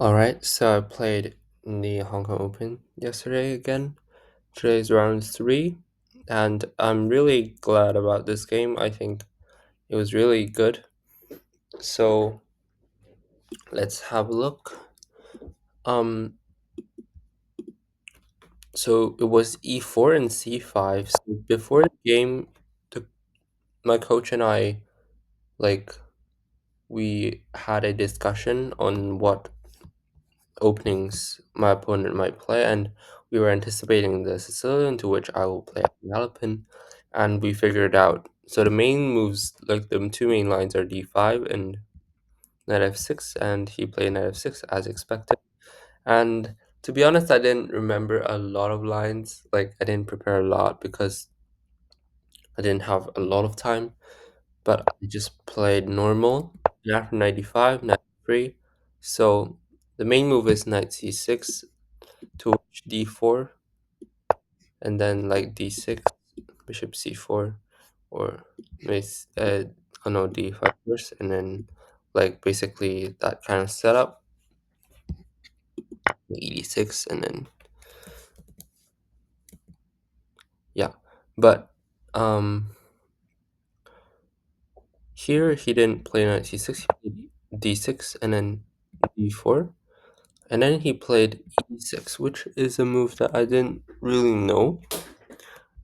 All right, so I played in the Hong Kong Open yesterday again. Today's round three, and I'm really glad about this game. I think it was really good. So let's have a look. Um, so it was e4 and c5. So before the game, the, my coach and I like we had a discussion on what openings my opponent might play, and we were anticipating the Sicilian, to which I will play the Alpin, and we figured out. So the main moves, like the two main lines, are d5 and knight f6, and he played knight f6 as expected. And to be honest, I didn't remember a lot of lines. Like I didn't prepare a lot because I didn't have a lot of time. But I just played normal. And after knight d5, knight f3. So the main move is knight c6 to d4, and then like d6, bishop c4, or with oh no, d5 first, and then like basically that kind of setup, e6, and then yeah. But here he didn't play knight c6, he played d6 and then d4, and then he played e6, which is a move that I didn't really know.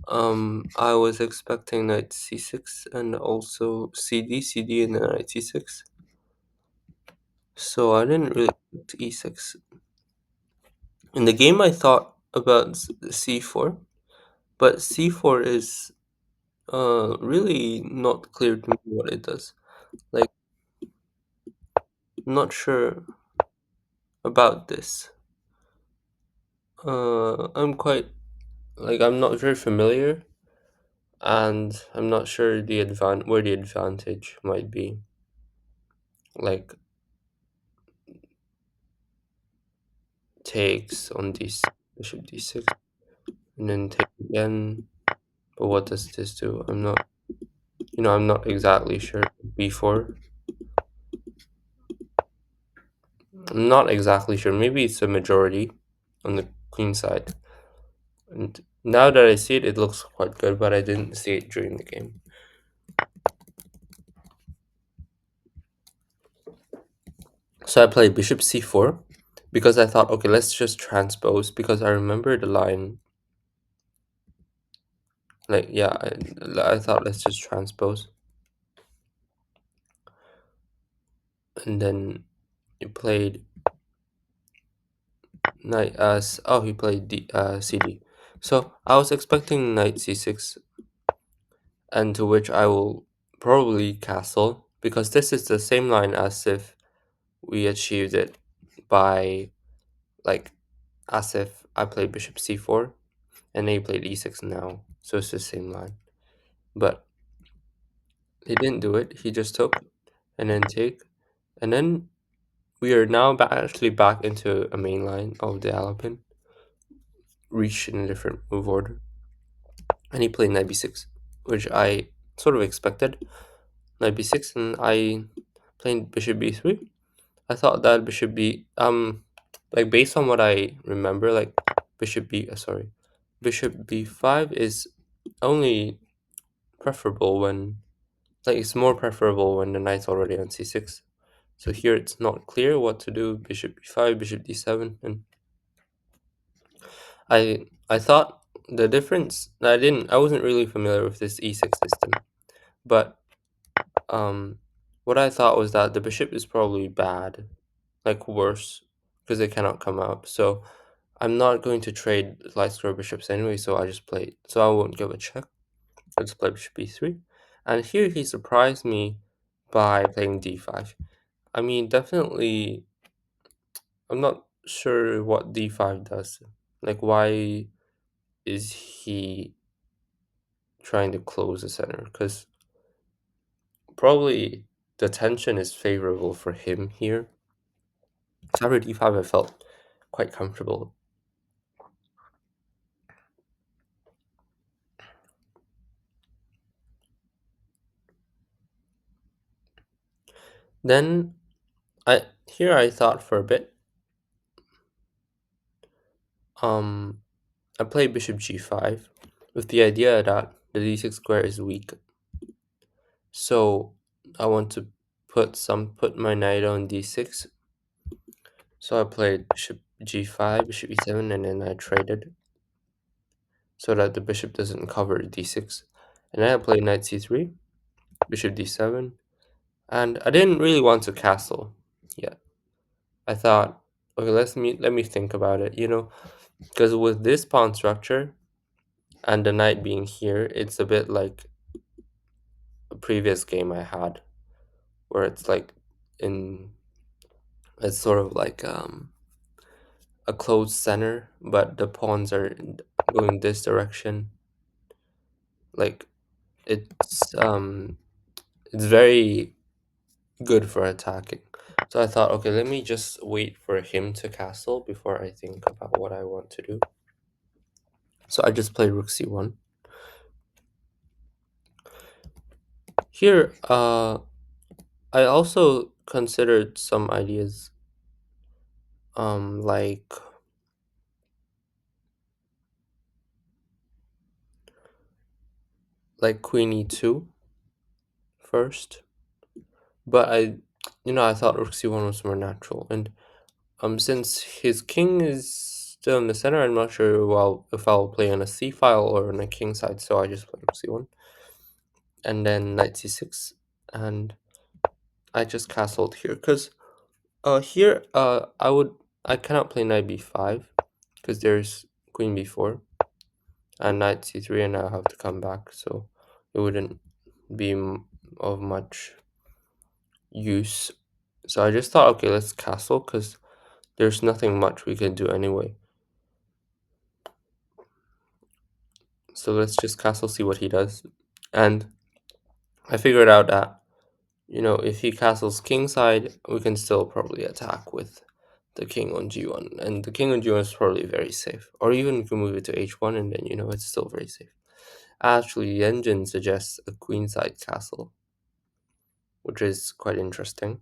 I was expecting knight c6 and also cd, and then knight c6. So I didn't really expect e6. In the game, I thought about c4, but c4 is really not clear to me what it does. Like, I'm not sure about this. I'm quite I'm not very familiar, and I'm not sure where the advantage might be. Like takes on bishop d6, and then take again. But what does this do? I'm not exactly sure. b4. I'm not exactly sure. Maybe it's a majority on the queen side. And now that I see it, it looks quite good, but I didn't see it during the game. So I played bishop c4 because I thought, okay, let's just transpose, because I remember the line. Like, yeah, I thought let's just transpose. And then he played he played cd. So I was expecting knight c6, and to which I will probably castle, because this is the same line as if we achieved it by, like, as if I played bishop c4 and they played e6 now. So it's the same line. But he didn't do it. He just took and then take. And then we are now actually back into a main line of the Alpin, reached in a different move order. And he played knight b6, which I sort of expected. Knight b6, and I played bishop b3. I thought that like based on what I remember, like bishop b5 is only preferable when, like, it's more preferable when the knight's already on c6. So here it's not clear what to do. Bishop b5, bishop d7, and I thought the difference. I wasn't really familiar with this e6 system, but um, what I thought was that the bishop is probably bad, like worse, because it cannot come out. So I'm not going to trade light square bishops anyway. So I just played. So I won't give a check. I just play bishop b3, and here he surprised me by playing d5. I mean, definitely, I'm not sure what d5 does. Like, why is he trying to close the center? Because probably the tension is favorable for him here. So after d5, I felt quite comfortable. Then I thought for a bit, Um, I played bishop g5 with the idea that the d6 square is weak. So I want to put my knight on d6. So I played bishop g5, bishop e7, and then I traded so that the bishop doesn't cover d6. And then I played knight c3, bishop d7, and I didn't really want to castle yet. I thought, okay, let me think about it, because with this pawn structure and the knight being here, it's a bit like a previous game I had, where in it's sort of like a closed center, but the pawns are going this direction. Like it's very good for attacking. So I thought, okay, let me just wait for him to castle before I think about what I want to do. So I just played rook c1. Here, I also considered some ideas, like queen e2 first, but I thought rook c1 was more natural, and since his king is still in the center, I'm not sure if I'll play on a c file or on a king side, so I just played rook c1, and then knight c6, and I just castled here because here I cannot play knight b5 because there's queen b4 and knight c3, and I'll have to come back, so it wouldn't be of much use. So I just thought, okay, let's castle because there's nothing much we can do anyway. So let's just castle, see what he does. And I figured out that, if he castles kingside, we can still probably attack with the king on g1. And the king on g1 is probably very safe. Or even we can move it to h1 and then, it's still very safe. Actually, the engine suggests a queenside castle, which is quite interesting.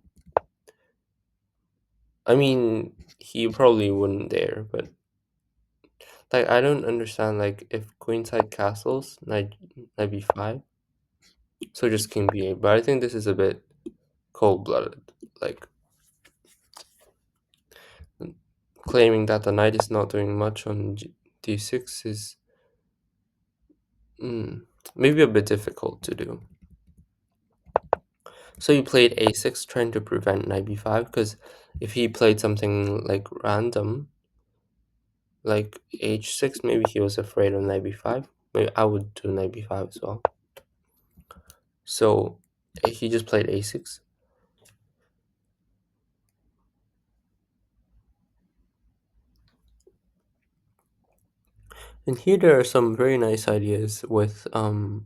I mean, he probably wouldn't dare, but I don't understand, if queenside castles, knight b5, so just king b8. But I think this is a bit cold-blooded. Like, claiming that the knight is not doing much on d6 is maybe a bit difficult to do. So he played a6, trying to prevent knight b5, because if he played something like random, like h6, maybe he was afraid of knight b5. Maybe I would do knight b5 as well. So he just played a6. And here there are some very nice ideas with that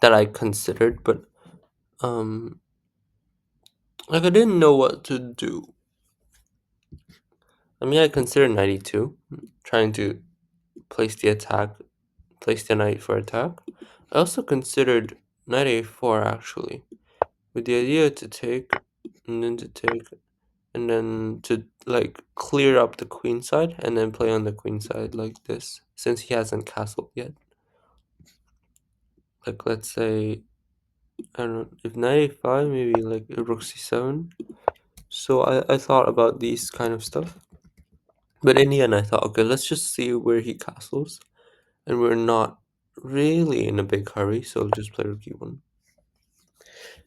I considered, but I didn't know what to do. I mean, I considered knight e2, trying to place the knight for attack. I also considered knight a4 actually, with the idea to take, and then to take, and then to clear up the queen side, and then play on the queen side like this, since he hasn't castled yet. Like, let's say, I don't know, if knight a5, maybe like rook c7. So I thought about these kind of stuff. But in the end, I thought, okay, let's just see where he castles. And we're not really in a big hurry, so I'll just play rook e1.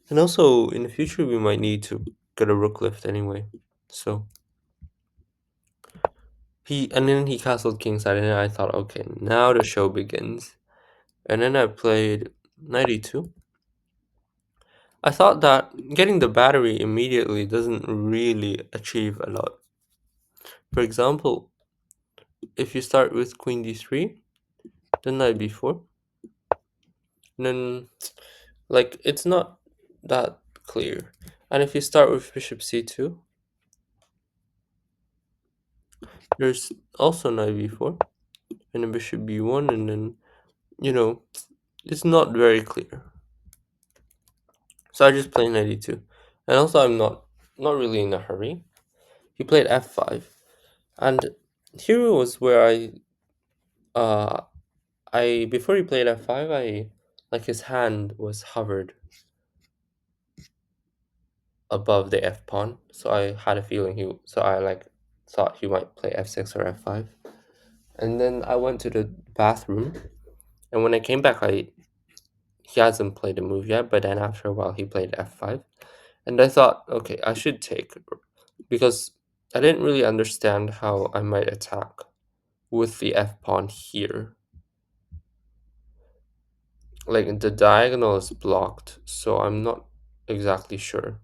And also, in the future, we might need to get a rook lift anyway. So, and then he castled kingside, and then I thought, okay, now the show begins. And then I played knight e2. I thought that getting the battery immediately doesn't really achieve a lot. For example, if you start with queen d3, then knight b4, then it's not that clear. And if you start with bishop c2, there's also knight b4 and then bishop b1, and then it's not very clear. So I just played knight e2, and also I'm not really in a hurry. He played f5, and here was where uh I before he played f5, I like his hand was hovered above the f pawn, so I had a feeling so I like thought he might play f6 or f5. And then I went to the bathroom, and when I came back, I he hasn't played the move yet, but then after a while he played f5, and I thought, okay, I should take, because I didn't really understand how I might attack with the f pawn here. Like the diagonal is blocked, so I'm not exactly sure.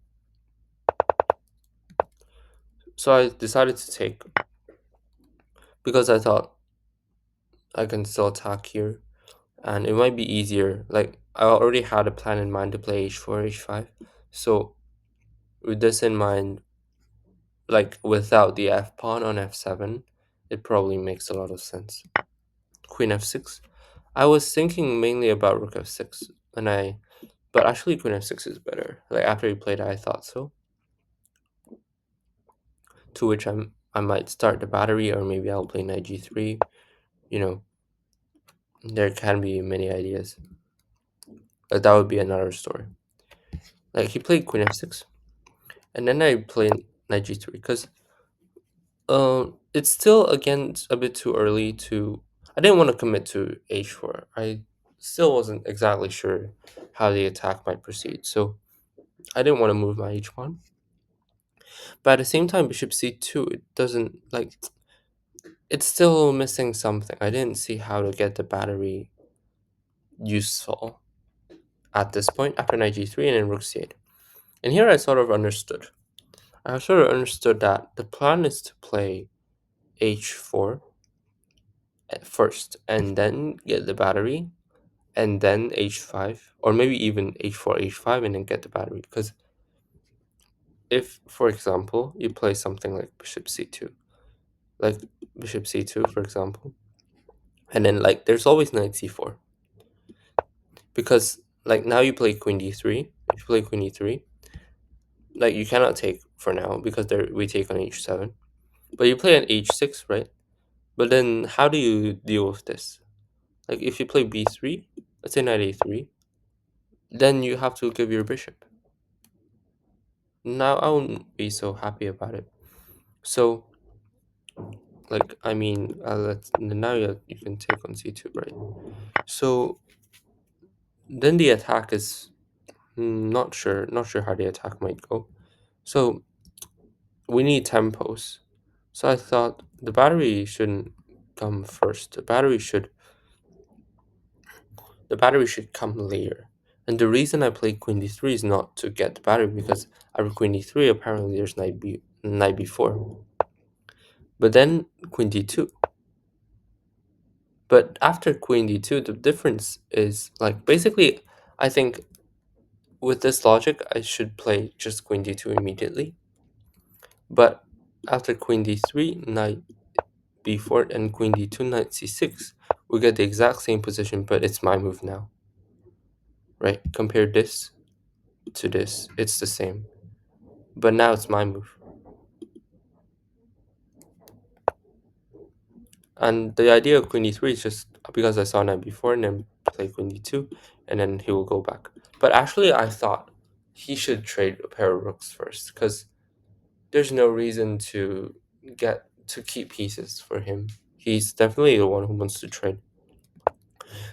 So I decided to take because I thought I can still attack here and it might be easier. Like I already had a plan in mind to play h4, h5. So with this in mind, like without the f pawn on f7, it probably makes a lot of sense. Queen f6. I was thinking mainly about rook f6, and but actually queen f6 is better. Like after he played it, I thought so. To which I might start the battery, or maybe I'll play knight g3. You know, there can be many ideas. But that would be another story. Like he played queen f6, and then I played knight g3 because it's still again a bit too early to. I didn't want to commit to h4. I still wasn't exactly sure how the attack might proceed, so I didn't want to move my h pawn. But at the same time, bishop c2, it doesn't like it's still missing something. I didn't see how to get the battery useful at this point after knight g3 and then rook c8. And here I sort of understood. I sort of understood that the plan is to play h4 at first and then get the battery and then h5 or maybe even h4 h5 and then get the battery, because if for example you play something like bishop c2, like bishop c2 for example, and then like there's always knight c4, because like now you play queen d3. If you play queen d3, like you cannot take for now because there we take on h7, but you play an h6, right? But then how do you deal with this? Like if you play b3, let's say knight a3, then you have to give your bishop. Now I wouldn't be so happy about it. So like I mean, now you can take on c2, right? So then the attack is not sure how the attack might go. So we need tempos. So I thought the battery shouldn't come first. The battery should come later. And the reason I play queen d3 is not to get the battery, because after queen d3 apparently there's knight b4. But then queen d2. But after queen d2, the difference is like basically I think with this logic I should play just queen d2 immediately. But after queen d3, knight b4 and queen d2, knight c6, we get the exact same position, but it's my move now. Right? Compare this to this. It's the same. But now it's my move. And the idea of queen e3 is just because I saw knight before and then play queen d2, and then he will go back. But actually, I thought he should trade a pair of rooks first, because there's no reason to keep pieces for him. He's definitely the one who wants to trade.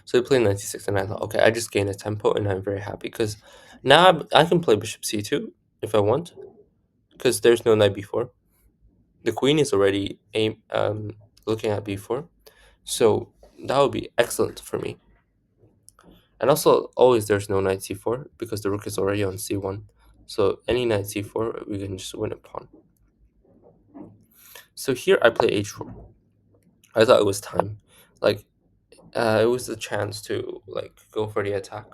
So he played knight c6, and I thought, okay, I just gained a tempo, and I'm very happy because now I can play bishop c2 if I want, because there's no knight b4. The queen is already looking at b4. So that would be excellent for me. And also, always there's no knight c4 because the rook is already on c1. So any knight c4, we can just win a pawn. So here I play h4. I thought it was time. Like, it was a chance to like go for the attack.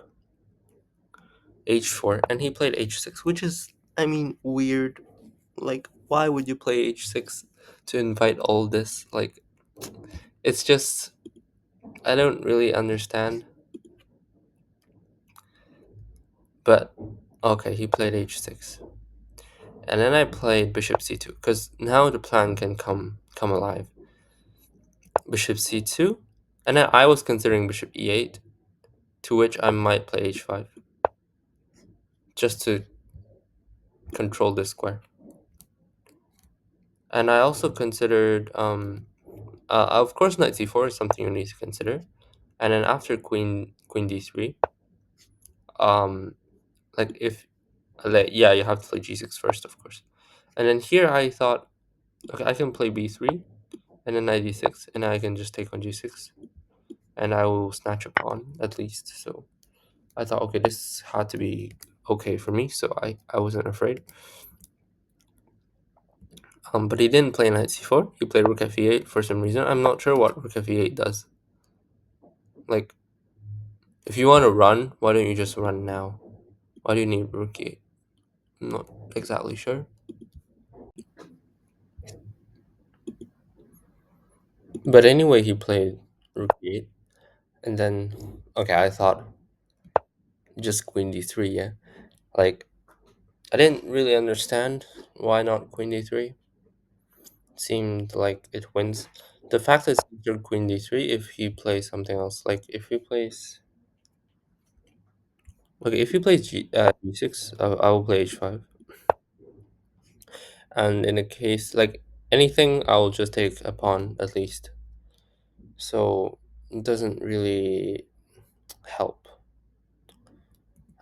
h4, and he played h6, which is, I mean, weird. Like, why would you play h6 to invite all this? Like, it's just, I don't really understand. But okay, he played h6. And then I played bishop c2 because now the plan can come alive. bishop c2, and then I was considering bishop e8, to which I might play h5, just to control this square. And I also considered, of course, knight c4 is something you need to consider. And then after queen d3, um, like if, like, yeah, you have to play g6 first, of course. And then here I thought, okay, I can play b3, and then knight d6, and I can just take on g6, and I will snatch a pawn at least. So I thought, okay, this had to be okay for me, so I wasn't afraid. But he didn't play knight c4. He played rook f8 for some reason. I'm not sure what rook f8 does. Like, if you want to run, why don't you just run now? Why do you need rook e8? I'm not exactly sure. But anyway, he played rook e8, and then, okay, I thought just queen d3, yeah. Like, I didn't really understand why not queen d3. Seemed like it wins. The fact is after queen d3, if he plays something else, like if he plays, okay, if he plays g6, I will play h5. And in a case like anything, I will just take a pawn at least. So it doesn't really help.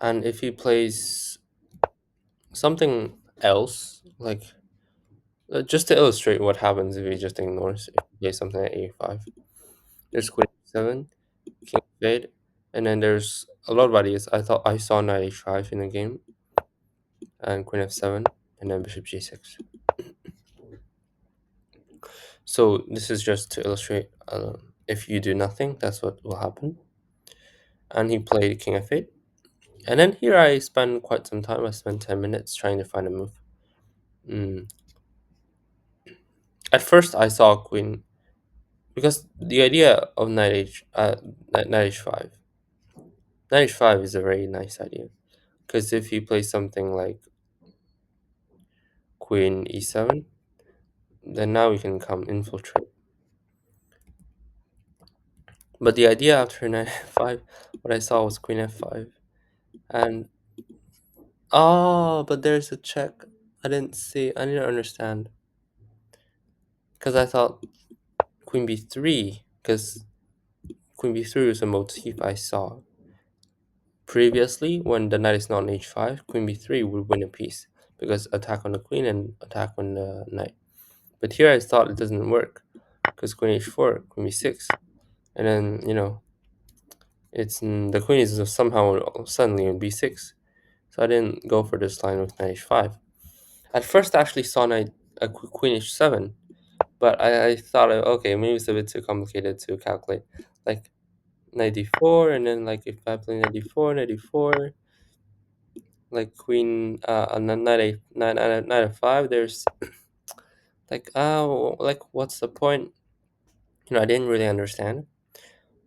And if he plays something else, like just to illustrate what happens if he just ignores, if he plays something at a5, there's queen seven, king fade, and then there's a lot of ideas. I thought I saw knight h5 in the game, and queen f7, and then bishop g6. So this is just to illustrate, if you do nothing, that's what will happen. And he played king f8. And then here I spent quite some time. I spent 10 minutes trying to find a move. Mm. At first I saw queen, because the idea of knight h5, knight h5 is a very nice idea. Because if he plays something like queen e7, then now we can come infiltrate. But the idea after knight f5, what I saw was queen f5. And, oh, but there's a check. I didn't understand. Because I thought queen b3, because queen b3 was a motif I saw. Previously, when the knight is not on h5, queen b3 would win a piece, because attack on the queen and attack on the knight. But here I thought it doesn't work, because queen h4, queen b6, and then, the queen is somehow suddenly on b6. So I didn't go for this line with knight h5. At first I actually saw queen h7, but I thought, okay, maybe it's a bit too complicated to calculate. Like, knight d4, and then like if I play knight d4, like queen and then knight f5, there's like, oh, like what's the point? I didn't really understand.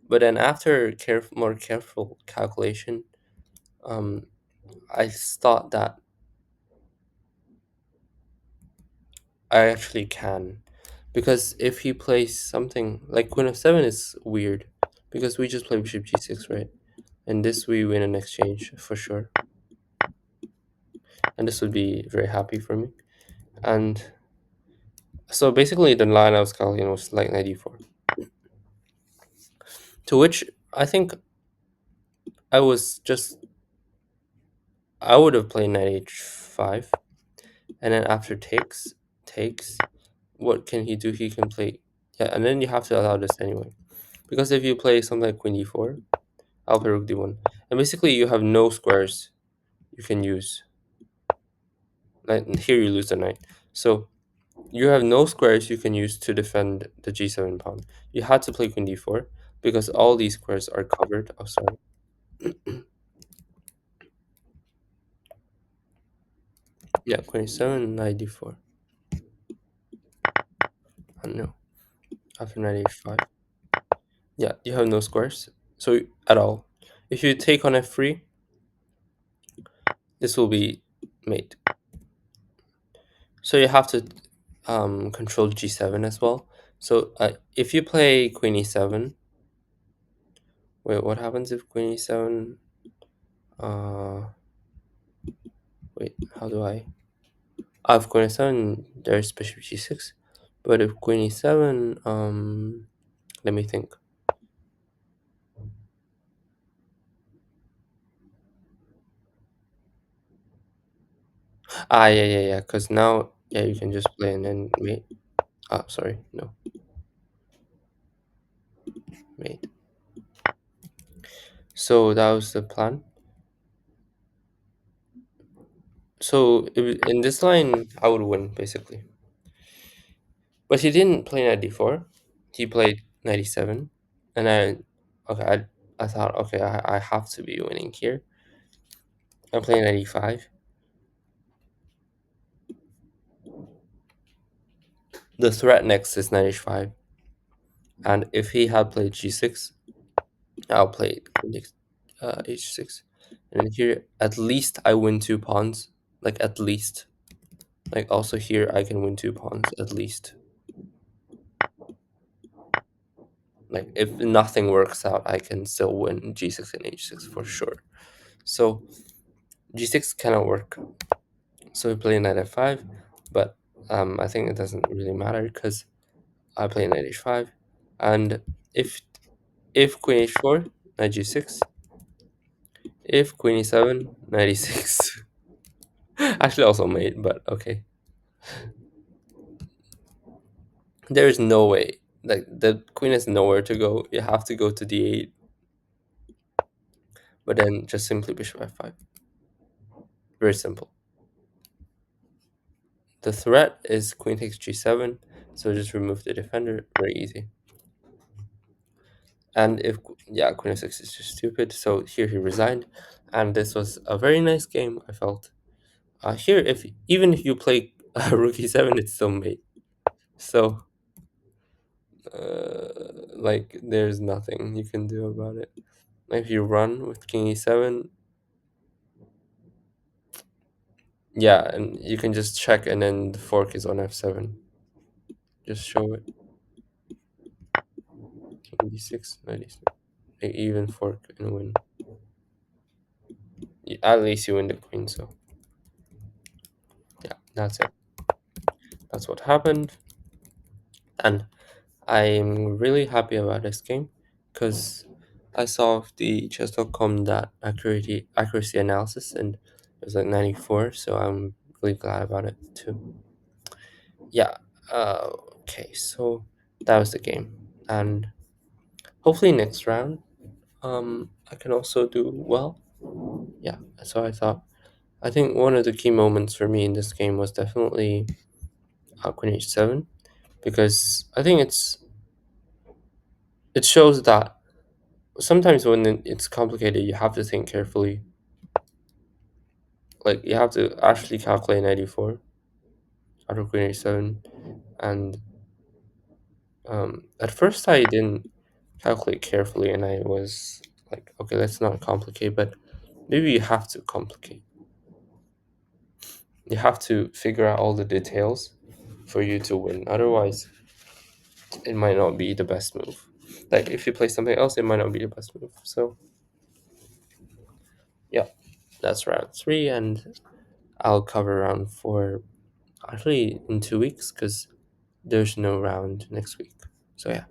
But then after more careful calculation, um I thought that I actually can, because if he plays something like queen f7 is weird, because we just play bishop g6, right? And this we win an exchange for sure, and this would be very happy for me. And so basically the line I was calculating was like 94, to which I think I was just, I would have played knight h5, and then after takes, what can he do? He can play, yeah, and then you have to allow this anyway, because if you play something like queen d4, I'll play rook d1, and basically you have no squares you can use. Like here you lose the knight, so you have no squares you can use to defend the g7 pawn. You had to play queen d4 because all these squares are covered. Oh, sorry. Yeah, queen e7, knight d4. Oh, no, after knight h5. Yeah, you have no squares, so at all. If you take on f3, this will be mate. So you have to control g7 as well. So if you play queen e7, wait, what happens if queen e7? Uh, wait, how do I? If queen e7, there's bishop g6. But if queen e7, let me think. Yeah, yeah, yeah. Because now, yeah, you can just play and then mate. Sorry, no, mate. So that was the plan. So in this line, I would win basically. But he didn't play knight d4. He played knight e7, and okay, I thought, okay, I have to be winning here. I played knight e5. The threat next is knight h5, and if he had played g6, I'll play h6, and here at least I win two pawns, like at least. Like also here I can win two pawns at least. Like if nothing works out, I can still win g6 and h6 for sure. So g6 cannot work. So we play knight f5, but I think it doesn't really matter because I play knight h5, and if if queen h4, knight g6, if queen e7, knight e6. Actually, also mate, but okay. There is no way. Like the queen has nowhere to go. You have to go to d8, but then just simply bishop f5. Very simple. The threat is queen takes g7, so just remove the defender. Very easy. And if, yeah, queen f6 is just stupid, so here he resigned, and this was a very nice game, I felt. Here, if even if you play rook e7, it's still mate. So, like, there's nothing you can do about it. If you run with king e7, yeah, and you can just check, and then the fork is on f7. Just show it. King d6, knight e6. Even fork and win. At least you win the queen, so yeah, that's it. That's what happened, and I'm really happy about this game because I saw the chess.com that accuracy analysis, and it was like 94, so I'm really glad about it too. Yeah. Uh, okay, so that was the game, and hopefully next round, I can also do well. Yeah. So I think one of the key moments for me in this game was definitely Queen H7, because I think it shows that sometimes when it's complicated, you have to think carefully. Like you have to actually calculate 94 out of Queen H7, and at first I didn't calculate carefully, and I was like, okay, let's not complicate, but maybe you have to complicate. You have to figure out all the details for you to win. Otherwise, it might not be the best move. Like if you play something else, it might not be the best move. So yeah, that's round three, and I'll cover round four actually in 2 weeks because there's no round next week. So yeah.